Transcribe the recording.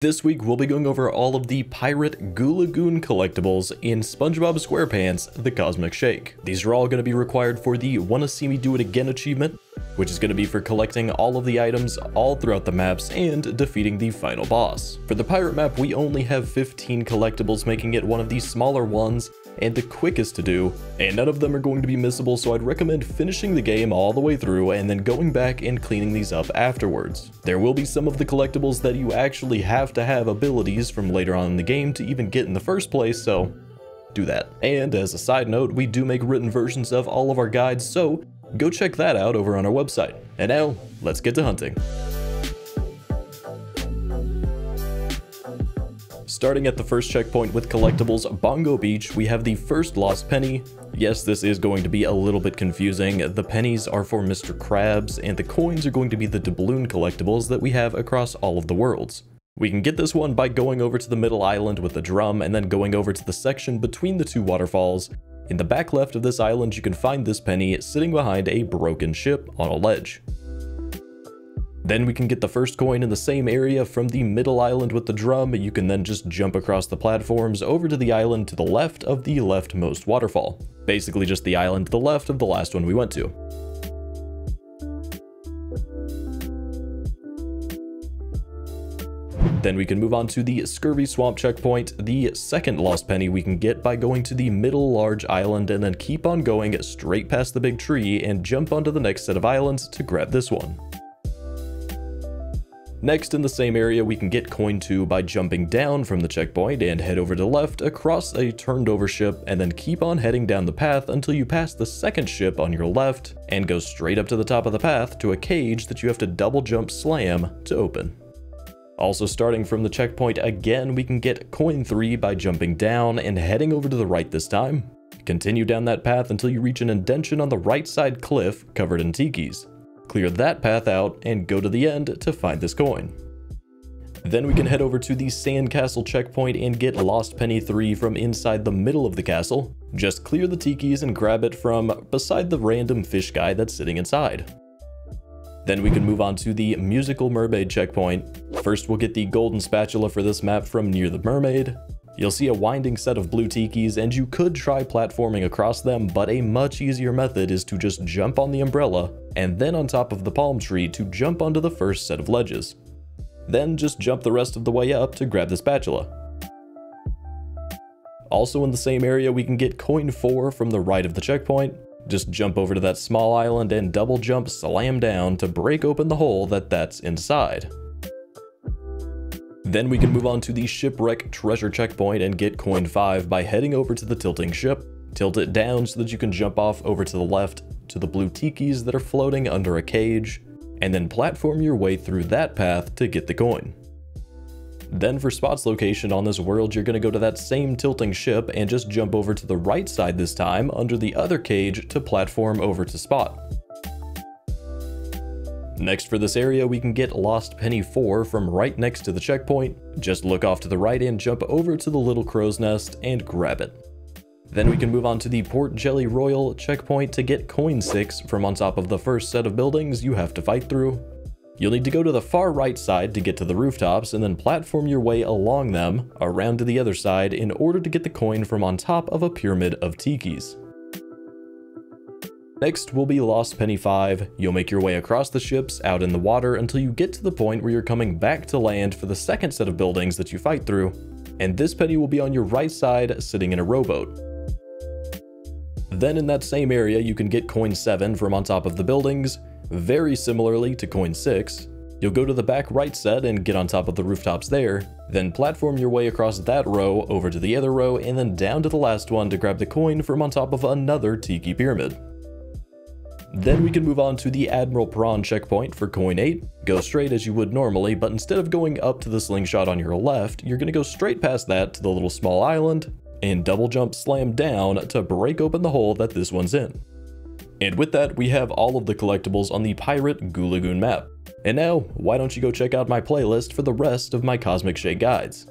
This week, we'll be going over all of the Pirate Goo Lagoon collectibles in Spongebob Squarepants, The Cosmic Shake. These are all going to be required for the Wanna See Me Do It Again achievement, which is going to be for collecting all of the items all throughout the maps and defeating the final boss. For the pirate map, we only have 15 collectibles, making it one of the smaller ones and the quickest to do, and none of them are going to be missable, so I'd recommend finishing the game all the way through and then going back and cleaning these up afterwards. There will be some of the collectibles that you actually have to have abilities from later on in the game to even get in the first place, so do that. And as a side note, we do make written versions of all of our guides, so go check that out over on our website. And now, let's get to hunting. Starting at the first checkpoint with collectibles, Bongo Beach, we have the first lost penny. Yes, this is going to be a little bit confusing. The pennies are for Mr. Krabs, and the coins are going to be the doubloon collectibles that we have across all of the worlds. We can get this one by going over to the middle island with the drum, and then going over to the section between the two waterfalls. In the back left of this island, you can find this penny sitting behind a broken ship on a ledge. Then we can get the first coin in the same area from the middle island with the drum. You can then just jump across the platforms over to the island to the left of the leftmost waterfall. Basically just the island to the left of the last one we went to. Then we can move on to the Scurvy Swamp checkpoint, the second lost penny we can get by going to the middle large island and then keep on going straight past the big tree and jump onto the next set of islands to grab this one. Next, in the same area, we can get coin 2 by jumping down from the checkpoint and head over to the left across a turned over ship and then keep on heading down the path until you pass the second ship on your left and go straight up to the top of the path to a cage that you have to double jump slam to open. Also starting from the checkpoint again, we can get coin 3 by jumping down and heading over to the right this time. Continue down that path until you reach an indention on the right side cliff covered in tikis. Clear that path out and go to the end to find this coin. Then we can head over to the Sandcastle checkpoint and get Lost Penny 3 from inside the middle of the castle. Just clear the tikis and grab it from beside the random fish guy that's sitting inside. Then we can move on to the Musical Mermaid checkpoint. First we'll get the golden spatula for this map from near the Mermaid. You'll see a winding set of blue tikis and you could try platforming across them, but a much easier method is to just jump on the umbrella and then on top of the palm tree to jump onto the first set of ledges. Then just jump the rest of the way up to grab the spatula. Also in the same area we can get coin 4 from the right of the checkpoint. Just jump over to that small island and double jump slam down to break open the hole that's inside. Then we can move on to the Shipwreck Treasure checkpoint and get coin 5 by heading over to the tilting ship. Tilt it down so that you can jump off over to the left to the blue tikis that are floating under a cage, and then platform your way through that path to get the coin. Then for Spot's location on this world, you're going to go to that same tilting ship and just jump over to the right side this time under the other cage to platform over to Spot. Next for this area, we can get Lost Penny 4 from right next to the checkpoint. Just look off to the right and jump over to the little crow's nest and grab it. Then we can move on to the Port Jelly Royal checkpoint to get coin 6 from on top of the first set of buildings you have to fight through. You'll need to go to the far right side to get to the rooftops and then platform your way along them around to the other side in order to get the coin from on top of a pyramid of tikis. Next will be Lost Penny 5. You'll make your way across the ships out in the water until you get to the point where you're coming back to land for the second set of buildings that you fight through, and this penny will be on your right side sitting in a rowboat. Then in that same area you can get coin 7 from on top of the buildings. Very similarly to coin 6, you'll go to the back right set and get on top of the rooftops there, then platform your way across that row over to the other row and then down to the last one to grab the coin from on top of another tiki pyramid. Then we can move on to the Admiral Prawn checkpoint for coin 8. Go straight as you would normally, but instead of going up to the slingshot on your left, you're going to go straight past that to the little small island and double jump slam down to break open the hole that this one's in. And with that, we have all of the collectibles on the Pirate Goo Lagoon map. And now, why don't you go check out my playlist for the rest of my Cosmic Shake guides.